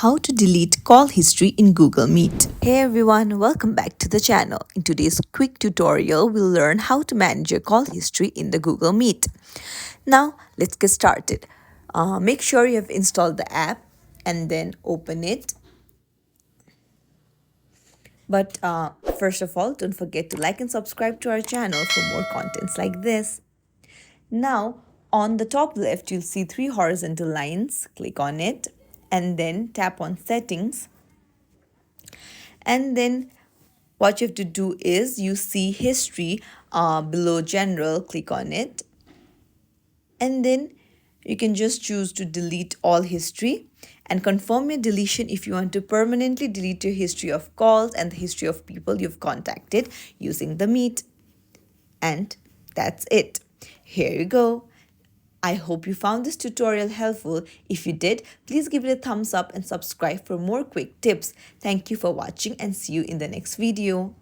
How to delete call history in Google Meet. Hey everyone, welcome back to the channel. In today's quick tutorial, we'll learn how to manage your call history in the Google Meet. Now, let's get started. Make sure you have installed the app and then open it. But first of all, don't forget to like and subscribe to our channel for more contents like this. Now, on the top left, you'll see three horizontal lines. Click on it and then tap on Settings. And then what you have to do is you see History below General. Click on it. And then you can just choose to delete all history and confirm your deletion if you want to permanently delete your history of calls and the history of people you've contacted using the Meet. And that's it. Here you go. I hope you found this tutorial helpful. If you did, please give it a thumbs up and subscribe for more quick tips. Thank you for watching and see you in the next video.